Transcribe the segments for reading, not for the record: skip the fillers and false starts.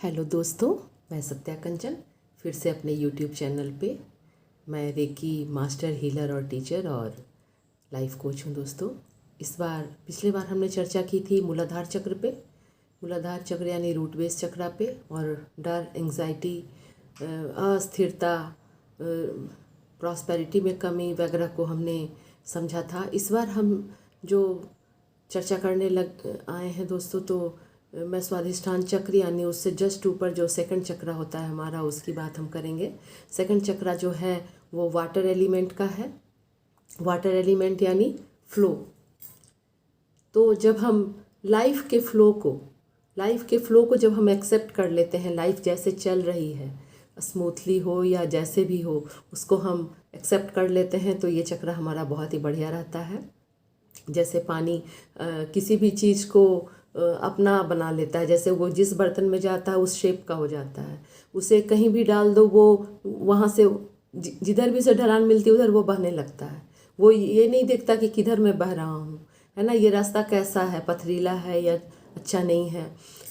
Hello दोस्तों, मैं सत्या कंचन फिर से अपने यूट्यूब चैनल पे। मैं रेकी मास्टर हीलर और टीचर और लाइफ कोच हूँ दोस्तों। पिछले बार हमने चर्चा की थी मूलाधार चक्र पे, मूलाधार चक्र यानी रूट बेस चक्रा पे, और डर, एंग्जाइटी, अस्थिरता, प्रॉस्पेरिटी में कमी वगैरह को हमने समझा था। इस बार हम जो चर्चा करने लग आए हैं दोस्तों, तो मैं स्वाधिष्ठान चक्र यानी उससे जस्ट ऊपर जो सेकंड चक्रा होता है हमारा, उसकी बात हम करेंगे। सेकंड चक्रा जो है वो वाटर एलिमेंट का है। वाटर एलिमेंट यानी फ्लो। तो जब हम लाइफ के फ्लो को जब हम एक्सेप्ट कर लेते हैं, लाइफ जैसे चल रही है, स्मूथली हो या जैसे भी हो, उसको हम एक्सेप्ट कर लेते हैं, तो ये चक्रा हमारा बहुत ही बढ़िया रहता है। जैसे पानी किसी भी चीज़ को अपना बना लेता है, जैसे वो जिस बर्तन में जाता है उस शेप का हो जाता है। उसे कहीं भी डाल दो, वो वहाँ से जिधर भी से ढलान मिलती है उधर वो बहने लगता है। वो ये नहीं देखता कि किधर मैं बह रहा हूँ, है ना, ये रास्ता कैसा है, पथरीला है या अच्छा नहीं है।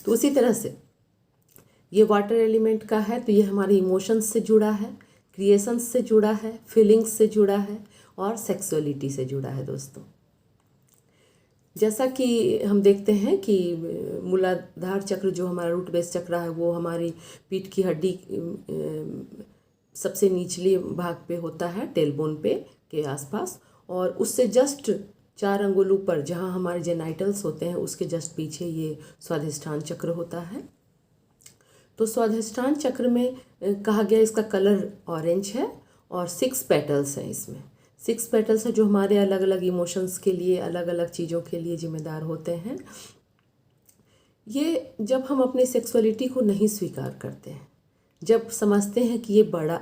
तो उसी तरह से ये वाटर एलिमेंट का है, तो ये हमारे इमोशंस से जुड़ा है, क्रिएशंस से जुड़ा है, फीलिंग्स से जुड़ा है और सेक्सुअलिटी से जुड़ा है दोस्तों। जैसा कि हम देखते हैं कि मूलाधार चक्र जो हमारा रूट बेस चक्र है वो हमारी पीठ की हड्डी सबसे निचले भाग पे होता है, टेलबोन पे के आसपास, और उससे जस्ट 4 अंगुल ऊपर जहाँ हमारे जेनाइटल्स होते हैं उसके जस्ट पीछे ये स्वाधिष्ठान चक्र होता है। तो स्वाधिष्ठान चक्र में कहा गया इसका कलर ऑरेंज है और 6 पेटल्स हैं इसमें। 6 पेटल्स हैं जो हमारे अलग अलग इमोशंस के लिए, अलग अलग चीज़ों के लिए जिम्मेदार होते हैं। ये जब हम अपनी सेक्सुअलिटी को नहीं स्वीकार करते हैं, जब समझते हैं कि ये बड़ा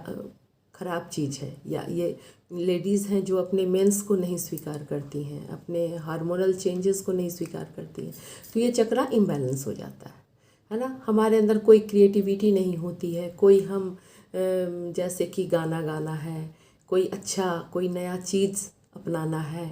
ख़राब चीज़ है, या ये लेडीज़ हैं जो अपने मेंस को नहीं स्वीकार करती हैं, अपने हार्मोनल चेंजेस को नहीं स्वीकार करती हैं, तो ये चक्रा इम्बैलेंस हो जाता है ना। हमारे अंदर कोई क्रिएटिविटी नहीं होती है, कोई हम जैसे कि गाना गाना है, कोई नया चीज़ अपनाना है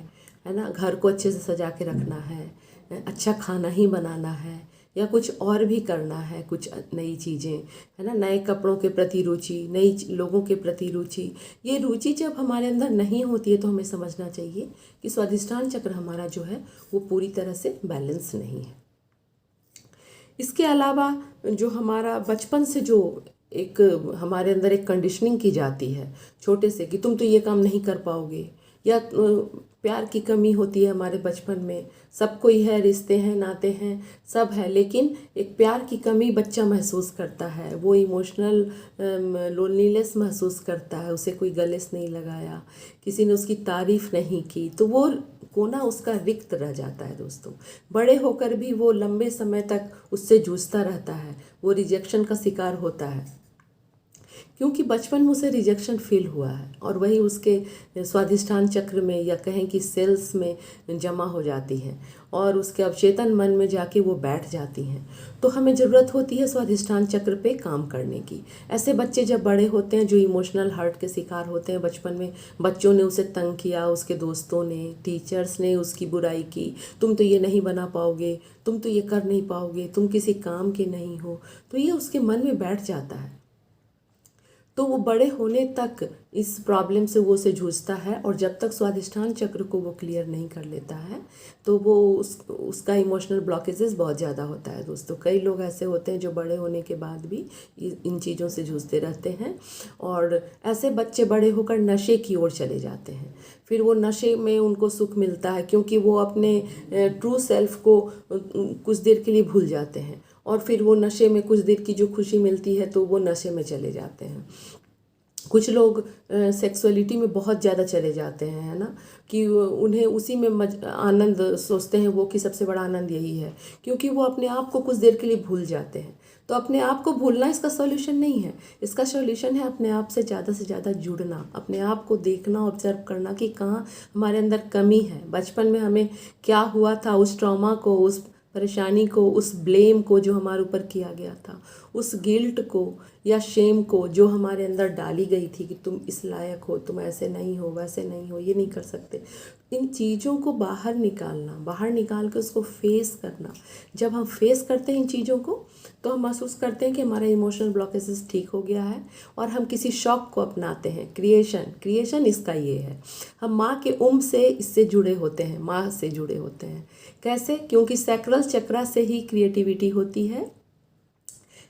ना, घर को अच्छे से सजा के रखना है, अच्छा खाना ही बनाना है, या कुछ और भी करना है, कुछ नई चीज़ें, है ना, नए कपड़ों के प्रति रुचि, नई लोगों के प्रति रुचि। ये रुचि जब हमारे अंदर नहीं होती है तो हमें समझना चाहिए कि स्वाधिष्ठान चक्र हमारा जो है वो पूरी तरह से बैलेंस नहीं है। इसके अलावा जो हमारा बचपन से जो एक हमारे अंदर एक कंडीशनिंग की जाती है छोटे से, कि तुम तो ये काम नहीं कर पाओगे, या प्यार की कमी होती है हमारे बचपन में। सब कोई है, रिश्ते हैं, नाते हैं, सब है, लेकिन एक प्यार की कमी बच्चा महसूस करता है, वो इमोशनल लोनलीनेस महसूस करता है, उसे कोई गले से नहीं लगाया, किसी ने उसकी तारीफ नहीं की, तो वो कोना उसका रिक्त रह जाता है दोस्तों। बड़े होकर भी वो लंबे समय तक उससे जूझता रहता है, वो रिजेक्शन का शिकार होता है, क्योंकि बचपन में उसे रिजेक्शन फील हुआ है, और वही उसके स्वाधिष्ठान चक्र में, या कहें कि सेल्स में जमा हो जाती हैं और उसके अवचेतन मन में जाके वो बैठ जाती हैं। तो हमें ज़रूरत होती है स्वाधिष्ठान चक्र पे काम करने की। ऐसे बच्चे जब बड़े होते हैं जो इमोशनल हर्ट के शिकार होते हैं, बचपन में बच्चों ने उसे तंग किया, उसके दोस्तों ने, टीचर्स ने उसकी बुराई की, तुम तो ये नहीं बना पाओगे, तुम तो ये कर नहीं पाओगे, तुम किसी काम के नहीं हो, तो ये उसके मन में बैठ जाता है। तो वो बड़े होने तक इस प्रॉब्लम से वो उसे जूझता है, और जब तक स्वाधिष्ठान चक्र को वो क्लियर नहीं कर लेता है तो वो उसका इमोशनल ब्लॉकेजेस बहुत ज़्यादा होता है दोस्तों। कई लोग ऐसे होते हैं जो बड़े होने के बाद भी इन चीज़ों से जूझते रहते हैं, और ऐसे बच्चे बड़े होकर नशे की ओर चले जाते हैं। फिर वो नशे में उनको सुख मिलता है, क्योंकि वो अपने ट्रू सेल्फ को कुछ देर के लिए भूल जाते हैं, और फिर वो नशे में कुछ देर की जो खुशी मिलती है तो वो नशे में चले जाते हैं। कुछ लोग सेक्सुअलिटी में बहुत ज़्यादा चले जाते हैं, है ना, कि उन्हें उसी में आनंद सोचते हैं वो, कि सबसे बड़ा आनंद यही है, क्योंकि वो अपने आप को कुछ देर के लिए भूल जाते हैं। तो अपने आप को भूलना इसका सॉल्यूशन नहीं है। इसका सॉल्यूशन है अपने आप से ज़्यादा जुड़ना, अपने आप को देखना, ऑब्जर्व करना कि कहाँ हमारे अंदर कमी है, बचपन में हमें क्या हुआ था, उस ट्रॉमा को, उस परेशानी को, उस ब्लेम को जो हमारे ऊपर किया गया था, उस गिल्ट को या शेम को जो हमारे अंदर डाली गई थी कि तुम इस लायक हो, तुम ऐसे नहीं हो, वैसे नहीं हो, ये नहीं कर सकते। इन चीज़ों को बाहर निकाल के उसको फेस करना। जब हम फेस करते हैं इन चीज़ों को तो हम महसूस करते हैं कि हमारा इमोशनल ब्लॉकेजेस ठीक हो गया है और हम किसी शौक को अपनाते हैं। क्रिएशन इसका ये है। हम माँ के से इससे जुड़े होते हैं, माँ से जुड़े होते हैं। कैसे? क्योंकि सैक्रल चक्रा से ही क्रिएटिविटी होती है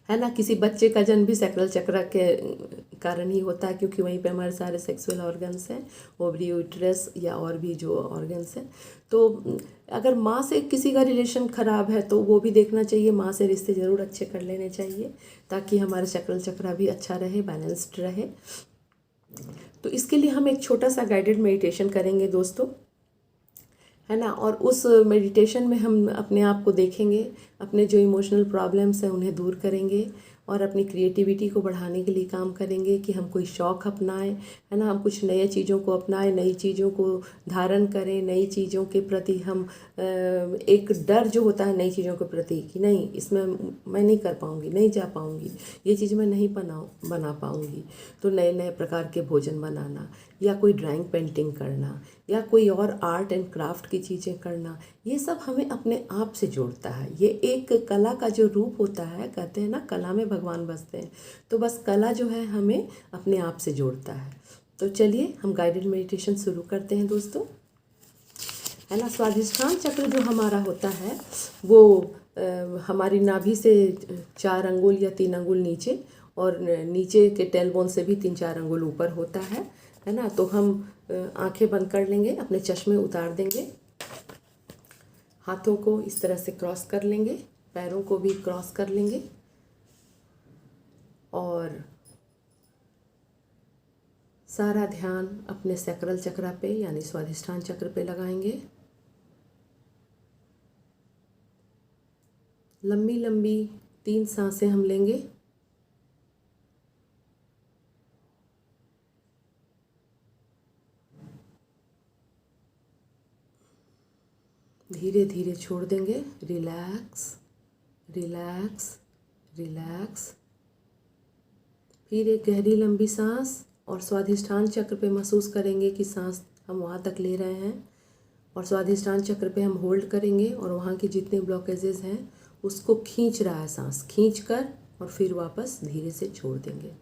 ना। किसी बच्चे का जन्म भी सैक्रल चक्र के कारण ही होता है, क्योंकि वहीं पे हमारे सारे सेक्सुअल ऑर्गन्स हैं, ओवरी, यूट्रस या और भी जो ऑर्गन्स हैं। तो अगर माँ से किसी का रिलेशन ख़राब है तो वो भी देखना चाहिए, माँ से रिश्ते ज़रूर अच्छे कर लेने चाहिए ताकि हमारा सैक्रल चक्र भी अच्छा रहे, बैलेंस्ड रहे। तो इसके लिए हम एक छोटा सा गाइडेड मेडिटेशन करेंगे दोस्तों, है ना। और उस मेडिटेशन में हम अपने आप को देखेंगे, अपने जो इमोशनल प्रॉब्लम्स हैं उन्हें दूर करेंगे और अपनी क्रिएटिविटी को बढ़ाने के लिए काम करेंगे कि हम कोई शौक़ अपनाएं, है ना। हम कुछ नए चीज़ों को अपनाएं, नई चीज़ों को धारण करें, नई चीज़ों के प्रति हम एक डर जो होता है नई चीज़ों के प्रति कि नहीं, इसमें मैं नहीं कर पाऊँगी, नहीं जा पाऊँगी, ये चीज़ मैं नहीं बना पाऊँगी। तो नए नए प्रकार के भोजन बनाना या कोई ड्राइंग पेंटिंग करना या कोई और आर्ट एंड क्राफ्ट की चीज़ें करना, ये सब हमें अपने आप से जोड़ता है। ये एक कला का जो रूप होता है, कहते हैं ना कला में भगवान बसते हैं, तो बस कला जो है हमें अपने आप से जोड़ता है। तो चलिए हम गाइडेड मेडिटेशन शुरू करते हैं दोस्तों, है ना। स्वाधिष्ठान चक्र जो हमारा होता है वो हमारी नाभि से 4 अंगुल या 3 अंगुल नीचे और नीचे के टेलबोन से भी 3-4 अंगुल ऊपर होता है ना। तो हम आंखें बंद कर लेंगे, अपने चश्मे उतार देंगे, हाथों को इस तरह से क्रॉस कर लेंगे, पैरों को भी क्रॉस कर लेंगे और सारा ध्यान अपने सैक्रल चक्र पे यानी स्वाधिष्ठान चक्र पे लगाएंगे। लंबी लंबी 3 सांसें हम लेंगे। धीरे धीरे छोड़ देंगे। Relax relax relax. फिर एक गहरी लंबी सांस और स्वाधिष्ठान चक्र पे महसूस करेंगे कि सांस हम वहाँ तक ले रहे हैं और स्वाधिष्ठान चक्र पे हम होल्ड करेंगे और वहाँ के जितने ब्लॉकेजेस हैं उसको खींच रहा है सांस, खींच कर और फिर वापस धीरे से छोड़ देंगे।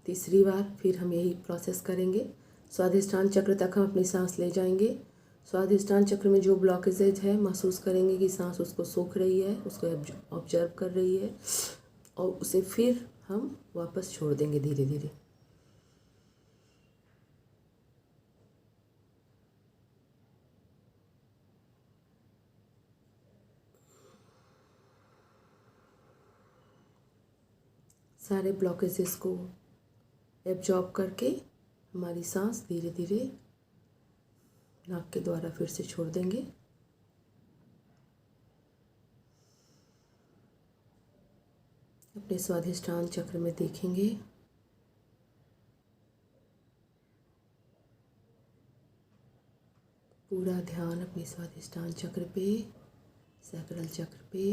तीसरी बार फिर हम यही प्रोसेस करेंगे। स्वाधिष्ठान चक्र तक हम अपनी सांस ले जाएंगे। स्वाधिष्ठान चक्र में जो ब्लॉकेजेज है महसूस करेंगे कि सांस उसको सोख रही है, उसको ऑब्जर्व कर रही है और उसे फिर हम वापस छोड़ देंगे धीरे धीरे। सारे ब्लॉकेजेस को एब्जॉर्ब करके हमारी सांस धीरे धीरे नाक के द्वारा फिर से छोड़ देंगे। अपने स्वाधिष्ठान चक्र में देखेंगे पूरा ध्यान अपने स्वाधिष्ठान चक्र पे, सैक्रल चक्र पे।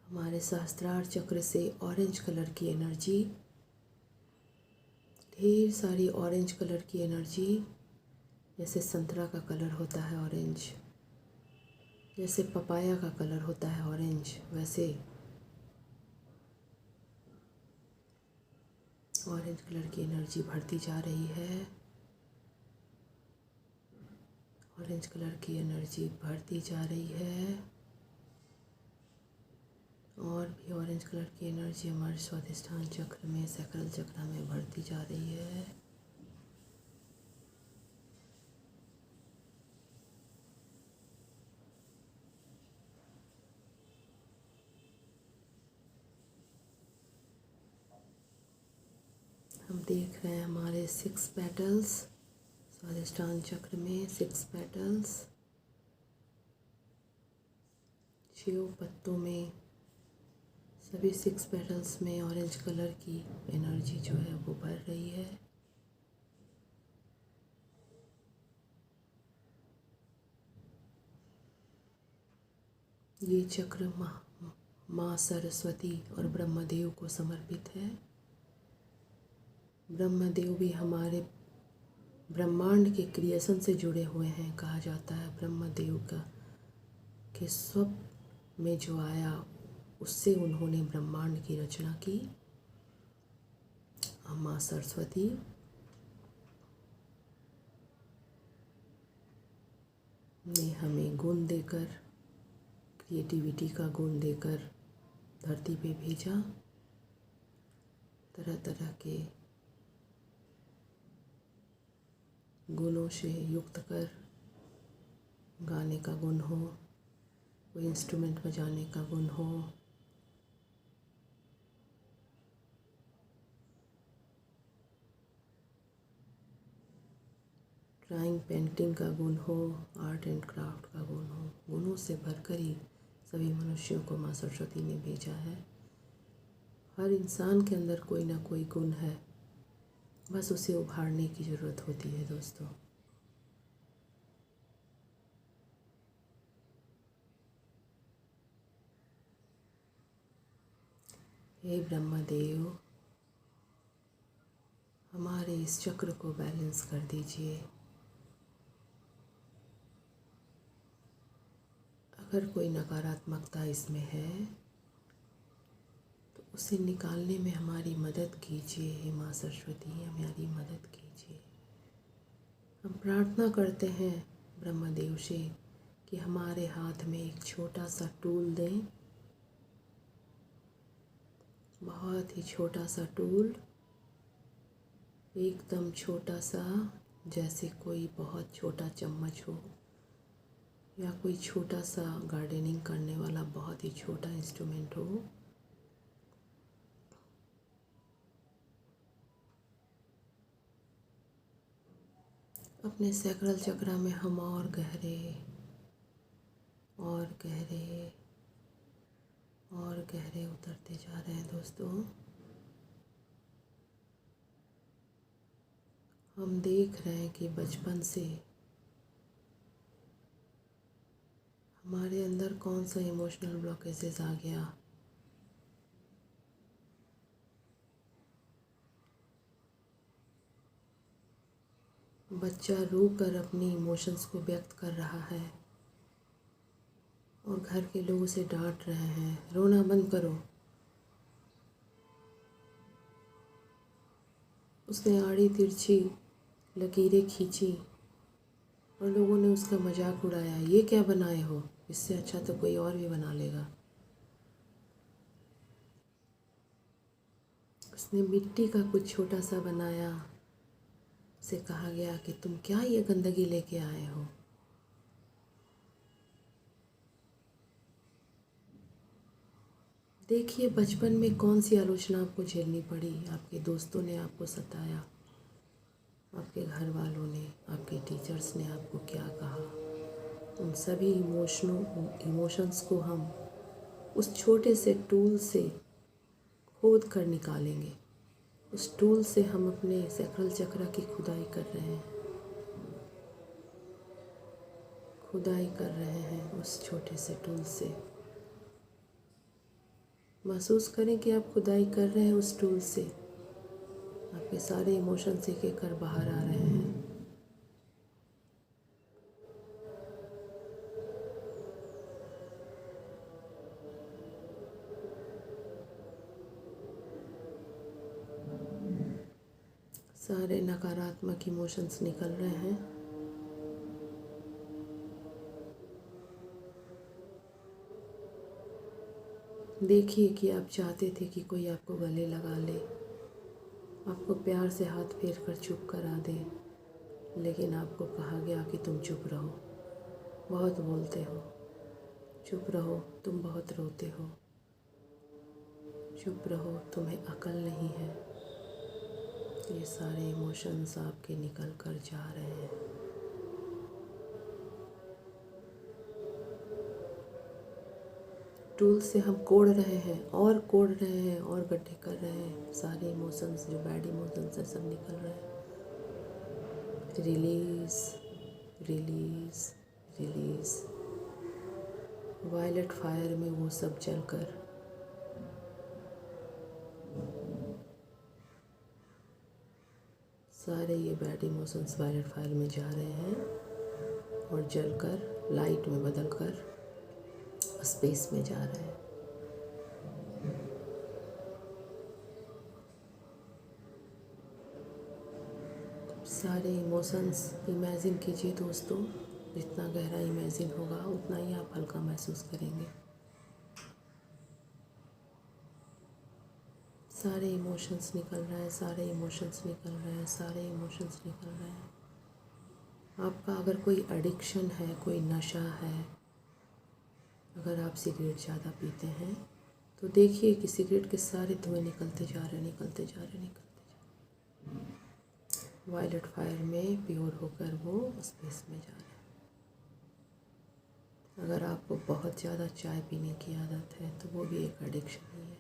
हमारे सहस्त्रार चक्र से ऑरेंज कलर की एनर्जी, ढेर सारी ऑरेंज कलर की एनर्जी, जैसे संतरा का कलर होता है ऑरेंज, जैसे पपाया का कलर होता है ऑरेंज, वैसे ऑरेंज कलर की एनर्जी बढ़ती जा रही है। ऑरेंज कलर की एनर्जी बढ़ती जा रही है और भी ऑरेंज कलर की एनर्जी हमारे स्वाधिष्ठान चक्र में, सैक्रल चक्र में बढ़ती जा रही है। हम देख रहे हैं हमारे 6 पेटल्स, स्वाधिष्ठान चक्र में 6 पेटल्स, 6 पत्तों में, सभी 6 पेटल्स में ऑरेंज कलर की एनर्जी जो है वो बढ़ रही है। ये चक्र माँ सरस्वती और ब्रह्मदेव को समर्पित है। ब्रह्मदेव भी हमारे ब्रह्मांड के क्रिएशन से जुड़े हुए हैं। कहा जाता है ब्रह्मदेव का के स्वप्न में जो आया उससे उन्होंने ब्रह्मांड की रचना की। माँ सरस्वती ने हमें गुण देकर, क्रिएटिविटी का गुण देकर धरती पे भेजा। तरह तरह के गुणों से युक्त कर, गाने का गुण हो, कोई इंस्ट्रूमेंट बजाने का गुण हो, ड्राइंग पेंटिंग का गुण हो, आर्ट एंड क्राफ्ट का गुण हो, गुणों से भरकर ही सभी मनुष्यों को माँ सरस्वती ने भेजा है। हर इंसान के अंदर कोई ना कोई गुण है, बस उसे उभारने की ज़रूरत होती है दोस्तों। हे ब्रह्मदेव, हमारे इस चक्र को बैलेंस कर दीजिए। अगर कोई नकारात्मकता इसमें है तो उसे निकालने में हमारी मदद कीजिए। हे माँ सरस्वती, हमारी मदद कीजिए। हम प्रार्थना करते हैं ब्रह्मदेव से कि हमारे हाथ में एक छोटा सा टूल दें, बहुत ही छोटा सा टूल, एकदम छोटा सा, जैसे कोई बहुत छोटा चम्मच हो या कोई छोटा सा गार्डनिंग करने वाला बहुत ही छोटा इंस्ट्रूमेंट हो। अपने सैक्रल चक्र में हम और गहरे और गहरे और गहरे उतरते जा रहे हैं दोस्तों। हम देख रहे हैं कि बचपन से हमारे अंदर कौन सा इमोशनल ब्लॉकेजेस आ गया। बच्चा रो कर अपनी इमोशंस को व्यक्त कर रहा है और घर के लोग उसे डांट रहे हैं, रोना बंद करो। उसने आड़ी तिरछी लकीरें खींची और लोगों ने उसका मजाक उड़ाया, ये क्या बनाए हो, इससे अच्छा तो कोई और भी बना लेगा। उसने मिट्टी का कुछ छोटा सा बनाया, उसे कहा गया कि तुम क्या ये गंदगी लेके आए हो। देखिए बचपन में कौन सी आलोचना आपको झेलनी पड़ी। आपके दोस्तों ने आपको सताया, आपके घर वालों ने, आपके टीचर्स ने आपको क्या कहा। उन सभी इमोशंस को हम उस छोटे से टूल से खोद कर निकालेंगे। उस टूल से हम अपने सैक्रल चक्र की खुदाई कर रहे हैं, खुदाई कर रहे हैं उस छोटे से टूल से। महसूस करें कि आप खुदाई कर रहे हैं उस टूल से। आपके सारे इमोशंस एक एक कर बाहर आ रहे हैं। सारे नकारात्मक इमोशंस निकल रहे हैं। देखिए कि आप चाहते थे कि कोई आपको गले लगा ले, आपको प्यार से हाथ फेर कर चुप करा दे, लेकिन आपको कहा गया कि तुम चुप रहो, बहुत बोलते हो, चुप रहो, तुम बहुत रोते हो, चुप रहो, तुम्हें अकल नहीं है। ये सारे इमोशंस आपके निकल कर जा रहे हैं। टूल से हम कोड़ रहे हैं और कोड़ रहे हैं और गड्ढे कर रहे हैं। सारे इमोशंस जो बैड इमोशंस हैं सब निकल रहे हैं। Release release release violet fire में वो सब जलकर सारे ये बैड इमोशंस वायलेट फायर में जा रहे हैं और जलकर लाइट में बदलकर स्पेस में जा रहे हैं। सारे इमोशंस इमेजिन कीजिए दोस्तों, जितना गहरा इमेजिन होगा उतना ही आप हल्का महसूस करेंगे। सारे इमोशंस निकल रहे हैं, सारे इमोशंस निकल रहे हैं, सारे इमोशंस निकल रहे हैं। आपका अगर कोई एडिक्शन है, कोई नशा है, अगर आप सिगरेट ज़्यादा पीते हैं तो देखिए कि सिगरेट के सारे धुएं निकलते जा रहे, निकलते जा रहे, निकलते जा रहे। वायलेट फायर में प्योर होकर वो स्पेस में जा रहे हैं। अगर आपको बहुत ज़्यादा चाय पीने की आदत है तो वो भी एक एडिक्शन ही है।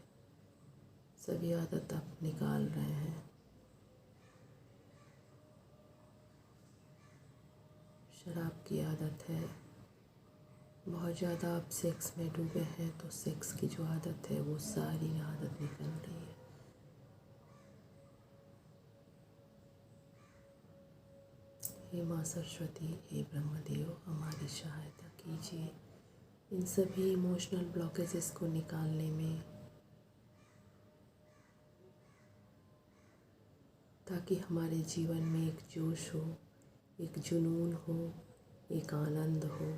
सभी आदत आप निकाल रहे हैं। शराब की आदत है, बहुत ज़्यादा आप सेक्स में डूबे हैं तो सेक्स की जो आदत है वो सारी आदत निकल रही है। हे माँ सरस्वती, हे ब्रह्मदेव, हमारी सहायता कीजिए इन सभी इमोशनल ब्लॉकेजेस को निकालने में, ताकि हमारे जीवन में एक जोश हो, एक जुनून हो, एक आनंद हो।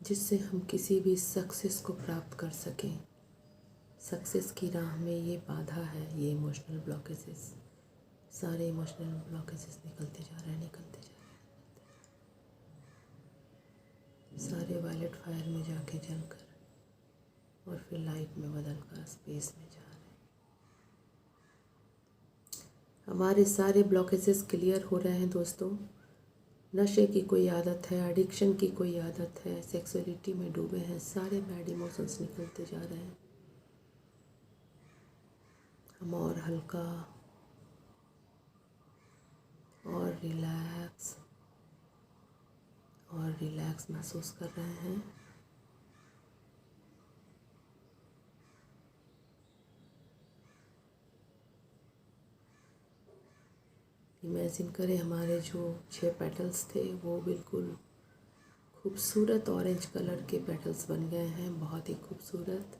जिससे हम किसी भी सक्सेस को प्राप्त कर सकें। सक्सेस की राह में ये बाधा है, ये इमोशनल ब्लॉकेजेस, सारे इमोशनल ब्लॉकेजेस निकलते जा रहे हैं, निकलते जा रहे हैं। सारे वायलेट फायर में जाके जलकर और फिर लाइट में बदलकर स्पेस में जा रहे हैं। हमारे सारे ब्लॉकेजेस क्लियर हो रहे हैं दोस्तों। नशे की कोई आदत है, एडिक्शन की कोई आदत है, सेक्सुअलिटी में डूबे हैं, सारे बैड इमोशंस निकलते जा रहे हैं। हम और हल्का और रिलैक्स महसूस कर रहे हैं। इमेजिन करें हमारे जो 6 पेटल्स थे वो बिल्कुल खूबसूरत ऑरेंज कलर के पेटल्स बन गए हैं, बहुत ही खूबसूरत।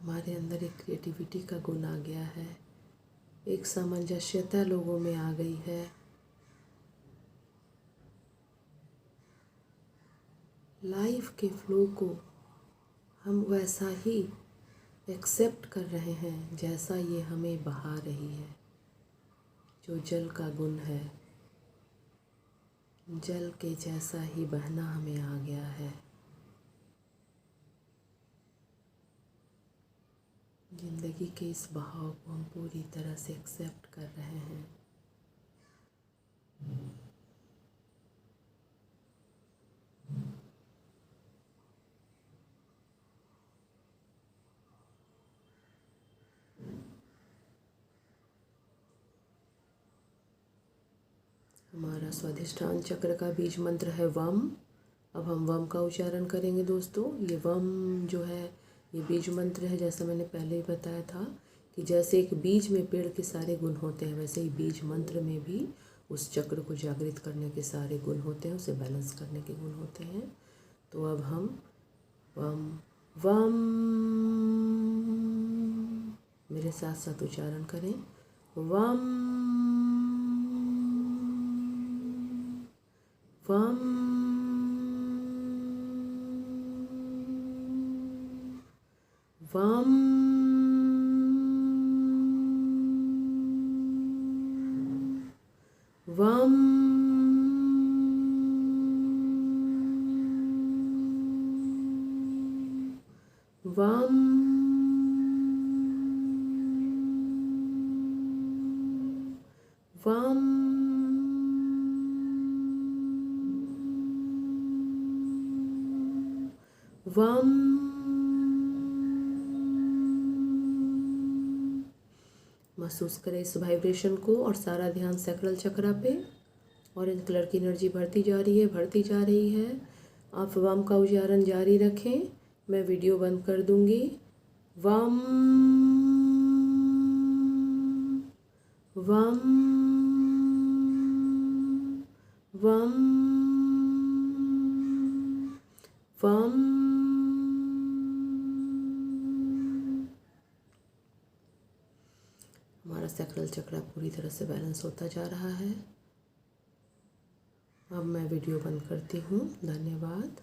हमारे अंदर एक क्रिएटिविटी का गुण आ गया है, एक सामंजस्यता लोगों में आ गई है। लाइफ के फ्लो को हम वैसा ही एक्सेप्ट कर रहे हैं जैसा ये हमें बहा रही है। जो जल का गुण है, जल के जैसा ही बहना हमें आ गया है। जिंदगी के इस बहाव को हम पूरी तरह से एक्सेप्ट कर रहे हैं। हमारा स्वाधिष्ठान चक्र का बीज मंत्र है वम। अब हम वम का उच्चारण करेंगे दोस्तों। ये वम जो है ये बीज मंत्र है। जैसा मैंने पहले ही बताया था कि जैसे एक बीज में पेड़ के सारे गुण होते हैं, वैसे ही बीज मंत्र में भी उस चक्र को जागृत करने के सारे गुण होते हैं, उसे बैलेंस करने के गुण होते हैं। तो अब हम वम वम मेरे साथ साथ उच्चारण करें। वम वम वम वम वम वम वम। महसूस करें इस वाइब्रेशन को और सारा ध्यान सैक्रल चक्रा पे। ऑरेंज कलर की एनर्जी बढ़ती जा रही है, बढ़ती जा रही है। आप वम का उच्चारण जारी रखें, मैं वीडियो बंद कर दूंगी। वम वम वम वम। हमारा सैक्रल चक्र पूरी तरह से बैलेंस होता जा रहा है। अब मैं वीडियो बंद करती हूँ। धन्यवाद,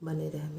बने रहें।